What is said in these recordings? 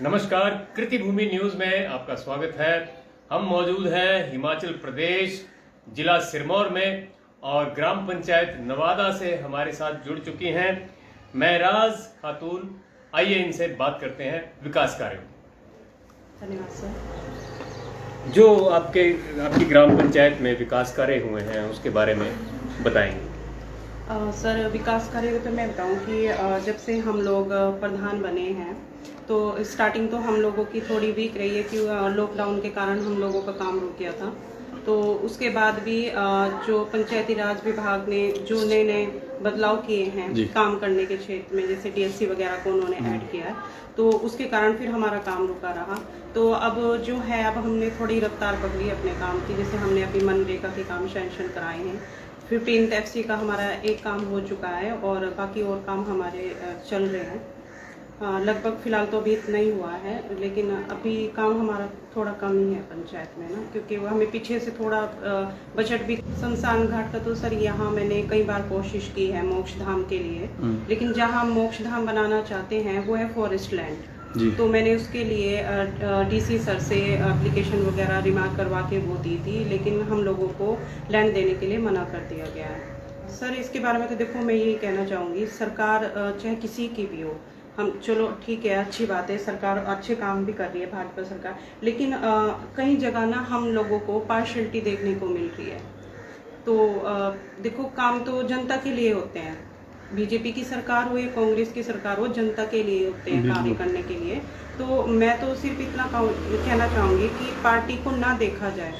नमस्कार, कृति भूमि न्यूज में आपका स्वागत है। हम मौजूद हैं हिमाचल प्रदेश जिला सिरमौर में और ग्राम पंचायत नवादा से हमारे साथ जुड़ चुकी हैं महराज खातून। आइए इनसे बात करते हैं विकास कार्यों। धन्यवाद सर। जो आपकी ग्राम पंचायत में विकास कार्य हुए हैं उसके बारे में बताएंगे। सर, विकास कार्य तो मैं बताऊं कि जब से हम लोग प्रधान बने हैं तो स्टार्टिंग तो हम लोगों की थोड़ी वीक रही है कि लॉकडाउन के कारण हम लोगों का काम रुक गया था। तो उसके बाद भी जो पंचायती राज विभाग ने जो नए नए बदलाव किए हैं काम करने के क्षेत्र में, जैसे डीएससी वगैरह को उन्होंने ऐड किया है, तो उसके कारण फिर हमारा काम रुका रहा। तो अब जो है, अब हमने थोड़ी रफ्तार पकड़ी अपने काम की। जैसे हमने अभी मनरेगा के काम सैंक्शन कराए हैं, 15th FC का हमारा एक काम हो चुका है और बाकी और काम हमारे चल रहे हैं। लगभग फिलहाल तो अभी इतना ही हुआ है, लेकिन अभी काम हमारा थोड़ा कम ही है पंचायत में ना, क्योंकि वो हमें पीछे से थोड़ा बजट भी। शमशान घाट का तो सर यहाँ मैंने कई बार कोशिश की है मोक्ष धाम के लिए, लेकिन जहाँ मोक्ष धाम बनाना चाहते हैं वो है फॉरेस्ट लैंड। तो मैंने उसके लिए DC सर से एप्लीकेशन वगैरह रिमार्क करवा के वो दी थी, लेकिन हम लोगों को लैंड देने के लिए मना कर दिया गया है। सर, इसके बारे में तो देखो, मैं यही कहना चाहूँगी, सरकार चाहे किसी की भी हो, हम चलो ठीक है, अच्छी बात है, सरकार अच्छे काम भी कर रही है भाजपा सरकार, लेकिन कई जगह ना हम लोगों को पार्शियलिटी देखने को मिल रही है। तो देखो, काम तो जनता के लिए होते हैं, बीजेपी की सरकार हो या कांग्रेस की सरकार हो, जनता के लिए होते हैं कार्य करने के लिए। तो मैं तो सिर्फ इतना कहना चाहूँगी कि पार्टी को ना देखा जाए,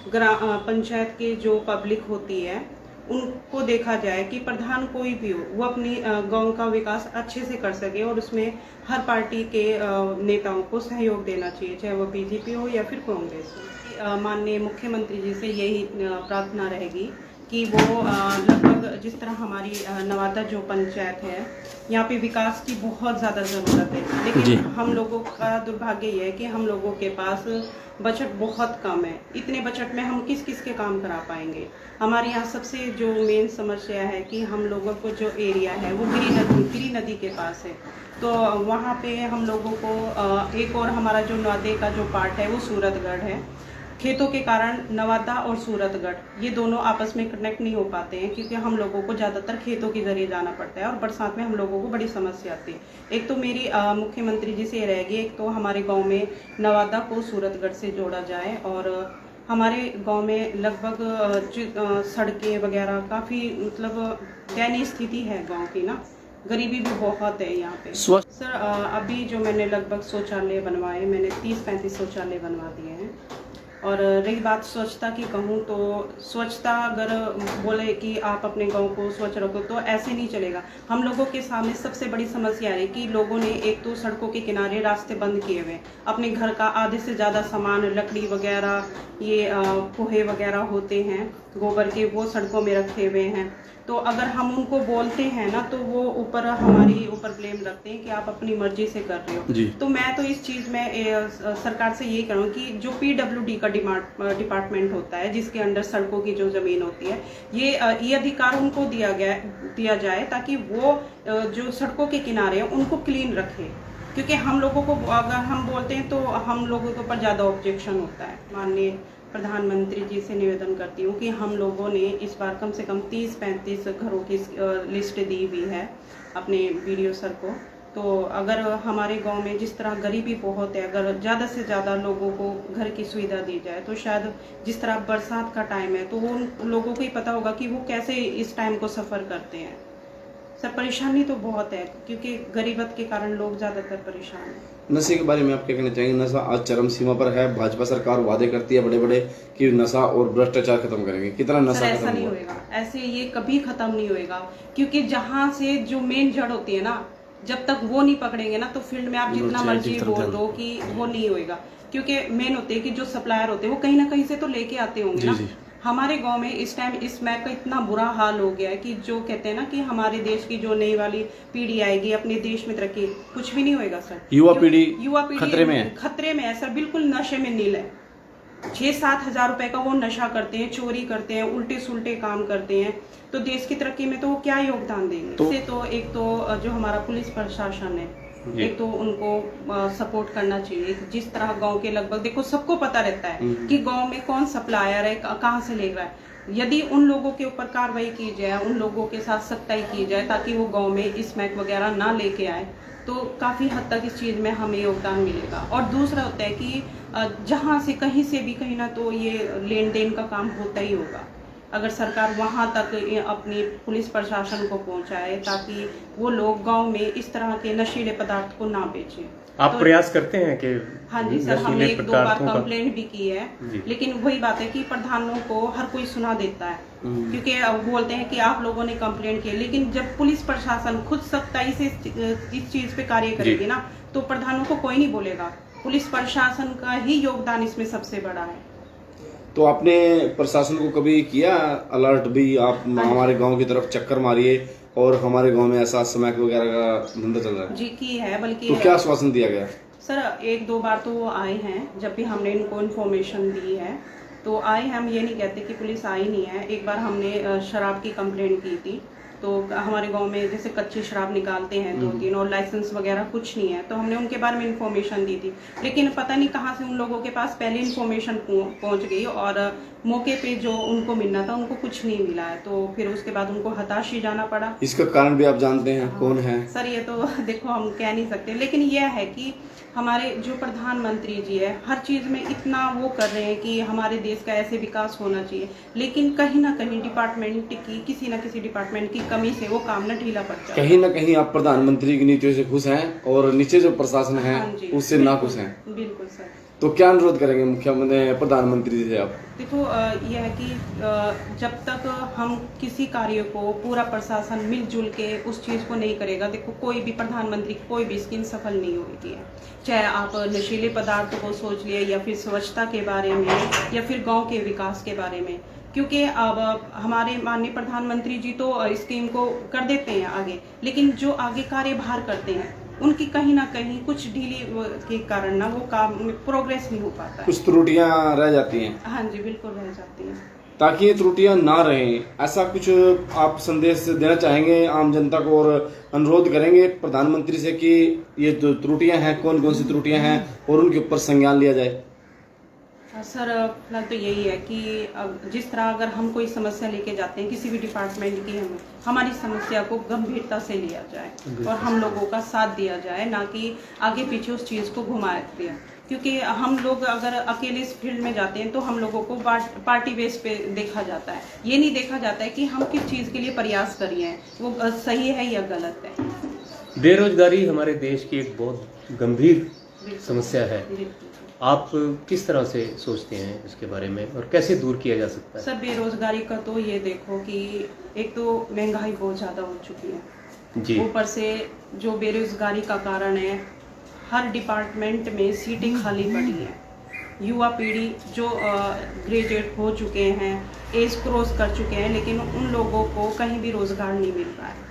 पंचायत के जो पब्लिक होती है उनको देखा जाए कि प्रधान कोई भी हो वो अपनी गांव का विकास अच्छे से कर सके, और उसमें हर पार्टी के नेताओं को सहयोग देना चाहिए, चाहे वो बीजेपी हो या फिर कांग्रेस हो। माननीय मुख्यमंत्री जी से यही प्रार्थना रहेगी कि वो लगभग जिस तरह हमारी नवादा जो पंचायत है, यहाँ पे विकास की बहुत ज़्यादा ज़रूरत है, लेकिन हम लोगों का दुर्भाग्य ये है कि हम लोगों के पास बजट बहुत कम है। इतने बजट में हम किस किस के काम करा पाएंगे। हमारे यहाँ सबसे जो मेन समस्या है कि हम लोगों को जो एरिया है वो गिरी नदी के पास है, तो वहाँ पे हम लोगों को एक और हमारा जो नवादे का जो पार्ट है वो सूरतगढ़ है। खेतों के कारण नवादा और सूरतगढ़ ये दोनों आपस में कनेक्ट नहीं हो पाते हैं, क्योंकि हम लोगों को ज़्यादातर खेतों के जरिए जाना पड़ता है और बरसात में हम लोगों को बड़ी समस्या आती है। एक तो मेरी मुख्यमंत्री जी से रहेगी, एक तो हमारे गांव में नवादा को सूरतगढ़ से जोड़ा जाए, और हमारे गांव में लगभग सड़कें वगैरह काफ़ी मतलब दयनीय स्थिति है गाँव की ना, गरीबी भी बहुत है यहाँ पे। सर, अभी जो मैंने लगभग शौचालय बनवाए, मैंने 30-35 शौचालय बनवा दिए हैं। और रही बात स्वच्छता की कहूँ तो स्वच्छता अगर बोले कि आप अपने गांव को स्वच्छ रखो तो ऐसे नहीं चलेगा। हम लोगों के सामने सबसे बड़ी समस्या है कि लोगों ने एक तो सड़कों के किनारे रास्ते बंद किए हुए, अपने घर का आधे से ज़्यादा सामान, लकड़ी वगैरह, ये कोहे वगैरह होते हैं गोबर के, वो सड़कों में रखे हुए हैं। तो अगर हम उनको बोलते हैं ना तो वो हमारी ऊपर ब्लेम रखते हैं कि आप अपनी मर्जी से कर रहे हो। तो मैं तो इस चीज़ में सरकार से यही करूँ कि जो PWD का डिपार्टमेंट होता है, जिसके अंडर सड़कों की जो ज़मीन होती है, ये अधिकार उनको दिया जाए ताकि वो जो सड़कों के किनारे हैं उनको क्लीन रखें, क्योंकि हम लोगों को अगर हम बोलते हैं तो हम लोगों के ऊपर ज़्यादा ऑब्जेक्शन होता है। माननीय प्रधानमंत्री जी से निवेदन करती हूँ कि हम लोगों ने इस बार कम से कम 30-35 घरों की लिस्ट दी हुई है अपने BDO सर को। तो अगर हमारे गांव में जिस तरह गरीबी बहुत है, अगर ज़्यादा से ज़्यादा लोगों को घर की सुविधा दी जाए तो शायद जिस तरह बरसात का टाइम है तो वो उन लोगों को ही पता होगा कि वो कैसे इस टाइम को सफ़र करते हैं। सर, परेशानी तो बहुत है, क्योंकि गरीबत के कारण लोग ज़्यादातर परेशान हैं। नशे के बारे में आप क्या कहना चाहेंगे? नशा आज चरम सीमा पर है, भाजपा सरकार वादे करती है बड़े बड़े कि नशा और भ्रष्टाचार खत्म करेंगे, कितना नशा ऐसा नहीं होएगा, ऐसे ये कभी खत्म नहीं होएगा, क्योंकि जहाँ से जो मेन जड़ होती है ना, जब तक वो नहीं पकड़ेंगे ना तो फील्ड में आप जितना मर्जी बोल दो कि वो नहीं होएगा, क्योंकि मेन होते हैं कि जो सप्लायर होते हैं वो कहीं ना कहीं से तो लेके आते होंगे ना। हमारे गांव में इस टाइम इस मैप का इतना बुरा हाल हो गया है कि जो कहते हैं ना कि हमारे देश की जो नई वाली पीढ़ी आएगी, अपने देश में तरक्की, कुछ भी नहीं होएगा सर। युवा पीढ़ी खतरे में है सर, बिल्कुल नशे में नील है। 6-7 हज़ार रुपए का वो नशा करते हैं, चोरी करते हैं, उल्टे सुल्टे काम करते हैं, तो देश की तरक्की में तो वो क्या योगदान देंगे। तो एक तो जो हमारा पुलिस प्रशासन है एक तो उनको सपोर्ट करना चाहिए। जिस तरह गांव के लगभग देखो सबको पता रहता है कि गांव में कौन सप्लायर है, कहाँ से ले रहा है। यदि उन लोगों के ऊपर कार्रवाई की जाए, उन लोगों के साथ सख्ताई की जाए ताकि वो गांव में स्मैक वगैरह ना लेके आए, तो काफ़ी हद तक इस चीज़ में हमें योगदान मिलेगा। और दूसरा होता है कि जहाँ से कहीं से भी कहीं ना तो ये लेन देन का काम होता ही होगा। अगर सरकार वहाँ तक अपनी पुलिस प्रशासन को पहुँचाए ताकि वो लोग गांव में इस तरह के नशीले पदार्थ को ना बेचें। आप तो प्रयास करते हैं कि हाँ जी सर, हमने नशीले 1-2 बार पदार्थों का कंप्लेंट भी की है, लेकिन वही बात है कि प्रधानों को हर कोई सुना देता है, क्योंकि बोलते हैं कि आप लोगों ने कंप्लेंट की, लेकिन जब पुलिस प्रशासन खुद सख्ताई से इस चीज पे कार्य करेगी ना, तो प्रधानों को कोई नहीं बोलेगा। पुलिस प्रशासन का ही योगदान इसमें सबसे बड़ा है। तो आपने प्रशासन को कभी किया अलर्ट भी, आप हमारे गांव की तरफ चक्कर मारिए और हमारे गांव में ऐसा स्मैक वगैरह का धंधा चल रहा है? जी की है, बल्कि तो क्या आश्वासन दिया गया? सर 1-2 बार तो वो आए हैं, जब भी हमने इनको इन्फॉर्मेशन दी है तो आए हैं। हम ये नहीं कहते कि पुलिस आई नहीं है। एक बार हमने शराब की कंप्लेंट की थी, तो हमारे गांव में जैसे कच्ची शराब निकालते हैं 2-3 और लाइसेंस वगैरह कुछ नहीं है, तो हमने उनके बारे में इन्फॉर्मेशन दी थी, लेकिन पता नहीं कहां से उन लोगों के पास पहले इन्फॉर्मेशन पहुंच गई और मौके पे जो उनको मिलना था उनको कुछ नहीं मिला है। तो फिर उसके बाद उनको हताश ही जाना पड़ा। इसका कारण भी आप जानते हैं कौन है? सर ये तो देखो हम कह नहीं सकते, लेकिन यह है कि हमारे जो प्रधानमंत्री जी है हर चीज़ में इतना वो कर रहे हैं कि हमारे देश का ऐसे विकास होना चाहिए, लेकिन कहीं ना कहीं डिपार्टमेंट की किसी न किसी डिपार्टमेंट की कमी से वो काम न ढीला पड़ जाता है। कहीं ना कहीं आप प्रधानमंत्री की नीतियों से खुश हैं और नीचे जो प्रशासन है उससे ना खुश हैं। बिल्कुल सर। तो क्या अनुरोध करेंगे मुख्यमंत्री प्रधानमंत्री से आप? देखो यह है कि जब तक हम किसी कार्य को पूरा प्रशासन मिलजुल के उस चीज़ को नहीं करेगा, देखो कोई भी प्रधानमंत्री की कोई भी स्कीम सफल नहीं होती है। चाहे आप नशीले पदार्थों को सोच लिए या फिर स्वच्छता के बारे में या फिर गांव के विकास के बारे में, क्योंकि अब हमारे माननीय प्रधानमंत्री जी तो स्कीम को कर देते हैं आगे, लेकिन जो आगे कार्यभार करते हैं उनकी कहीं ना कहीं कुछ ढीली के कारण ना वो काम में प्रोग्रेस नहीं हो पाता है। कुछ त्रुटियां रह जाती हैं। हाँ जी बिल्कुल रह जाती हैं। ताकि ये त्रुटियां ना रहें, ऐसा कुछ आप संदेश देना चाहेंगे आम जनता को और अनुरोध करेंगे प्रधानमंत्री से कि ये जो त्रुटियां हैं कौन कौन सी त्रुटियां हैं और उनके ऊपर संज्ञान लिया जाए? सर फिलहाल तो यही है कि जिस तरह अगर हम कोई समस्या लेके जाते हैं किसी भी डिपार्टमेंट की, हमारी समस्या को गंभीरता से लिया जाए और हम लोगों का साथ दिया जाए, ना कि आगे पीछे उस चीज़ को घुमाया दिया। क्योंकि हम लोग अगर अकेले इस फील्ड में जाते हैं तो हम लोगों को पार्टी बेस पे देखा जाता है, ये नहीं देखा जाता है कि हम किस चीज़ के लिए प्रयास कर रहे हैं, वो सही है या गलत है। बेरोजगारी हमारे देश की एक बहुत गंभीर समस्या है। आप किस तरह से सोचते हैं इसके बारे में और कैसे दूर किया जा सकता है? सर बेरोजगारी का तो ये देखो कि एक तो महंगाई बहुत ज़्यादा हो चुकी है जी, ऊपर से जो बेरोजगारी का कारण है हर डिपार्टमेंट में सीटें खाली पड़ी हैं। युवा पीढ़ी जो ग्रेजुएट हो चुके हैं, एज क्रॉस कर चुके हैं, लेकिन उन लोगों को कहीं भी रोजगार नहीं मिल रहा है।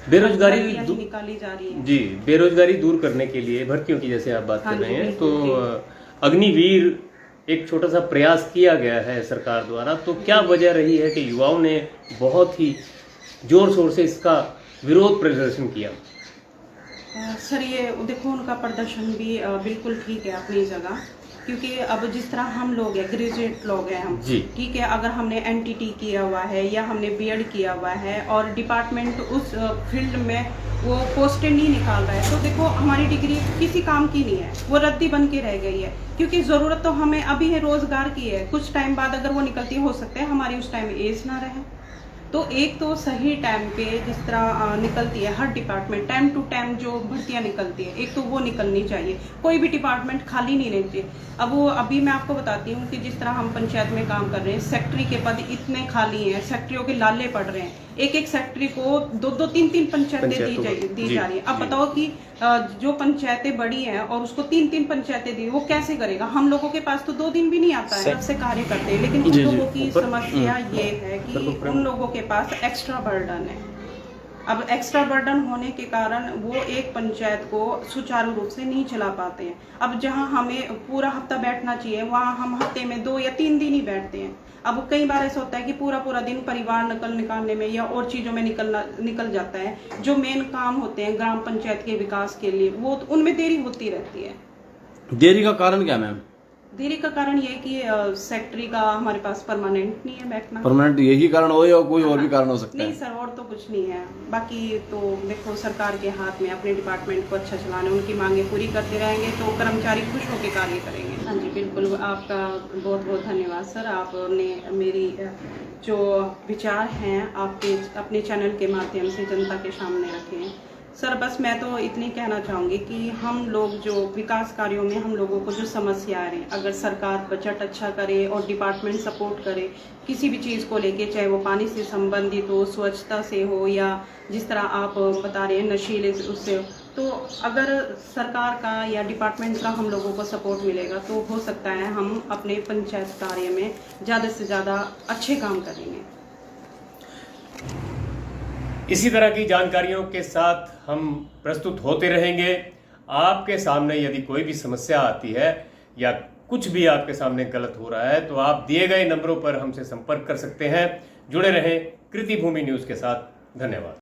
बेरोजगारी निकाली जा रही है। जी, बेरोजगारी दूर करने के लिए भर्तियों की जैसे आप बात कर रहे हैं, तो अग्निवीर एक छोटा सा प्रयास किया गया है सरकार द्वारा, तो क्या वजह रही है कि युवाओं ने बहुत ही जोर शोर से इसका विरोध प्रदर्शन किया? सर ये देखो उनका प्रदर्शन भी बिल्कुल ठीक है अपनी जगह, क्योंकि अब जिस तरह हम लोग हैं ग्रेजुएट लोग हैं हम, ठीक है, अगर हमने एनटीटी किया हुआ है या हमने बीएड किया हुआ है और डिपार्टमेंट उस फील्ड में वो पोस्टें नहीं निकाल रहा है, तो देखो हमारी डिग्री किसी काम की नहीं है, वो रद्दी बन के रह गई है। क्योंकि ज़रूरत तो हमें अभी है रोज़गार की है, कुछ टाइम बाद अगर वो निकलती हो सकता है हमारी उस टाइम एज ना रहे। तो एक तो सही टाइम पे जिस तरह निकलती है हर डिपार्टमेंट, टाइम टू टाइम जो भर्तियां निकलती है, एक तो वो निकलनी चाहिए, कोई भी डिपार्टमेंट खाली नहीं रहती। अब वो अभी मैं आपको बताती हूँ कि जिस तरह हम पंचायत में काम कर रहे हैं, सेक्रेटरी के पद इतने खाली हैं, सेक्रेटरियों के लाले पड़ रहे हैं, एक एक सेक्रेटरी को 2-3 पंचायतें दी जा रही है। अब बताओ कि जो पंचायतें बड़ी हैं और उसको 3 पंचायतें दी, वो कैसे करेगा? हम लोगों के पास तो 2 दिन भी नहीं आता है, सबसे कार्य करते हैं, लेकिन उन लोगों की समस्या ये है कि उन लोगों के पास एक्स्ट्रा बर्डन है। अब एक्स्ट्रा बर्डन होने के कारण वो एक पंचायत को सुचारू रूप से नहीं चला पाते हैं। अब जहां हमें पूरा हफ्ता बैठना चाहिए वहां हम हफ्ते में 2 या 3 दिन ही बैठते हैं। अब कई बार ऐसा होता है कि पूरा दिन परिवार निकालने में या और चीज़ों में निकल जाता है। जो मेन काम होते हैं ग्राम पंचायत के विकास के लिए वो उनमें देरी होती रहती है। देरी का कारण क्या मैम? देरी का कारण ये है कि सेक्रेटरी का हमारे पास परमानेंट नहीं है बैठना। परमानेंट यही कारण हो या कोई और भी कारण हो सकता है? नहीं सर, और तो कुछ नहीं है। बाकी तो देखो सरकार के हाथ में अपने डिपार्टमेंट को अच्छा चलाना, उनकी मांगे पूरी करते रहेंगे तो कर्मचारी खुश होकर कार्य करेंगे। हाँ जी बिल्कुल, आपका बहुत बहुत धन्यवाद सर। आपने मेरी जो विचार हैं आपके अपने चैनल के माध्यम से जनता के सामने रखे हैं। सर बस मैं तो इतनी कहना चाहूँगी कि हम लोग जो विकास कार्यों में हम लोगों को जो समस्या आ रही है, अगर सरकार बजट अच्छा करे और डिपार्टमेंट सपोर्ट करे किसी भी चीज़ को लेके, चाहे वो पानी से संबंधित हो, स्वच्छता से हो, या जिस तरह आप बता रहे हैं नशीले उससे, तो अगर सरकार का या डिपार्टमेंट का हम लोगों को सपोर्ट मिलेगा तो हो सकता है हम अपने पंचायत कार्य में ज़्यादा से ज़्यादा अच्छे काम करेंगे। इसी तरह की जानकारियों के साथ हम प्रस्तुत होते रहेंगे। आपके सामने यदि कोई भी समस्या आती है या कुछ भी आपके सामने गलत हो रहा है तो आप दिए गए नंबरों पर हमसे संपर्क कर सकते हैं। जुड़े रहें कृति भूमि न्यूज़ के साथ। धन्यवाद।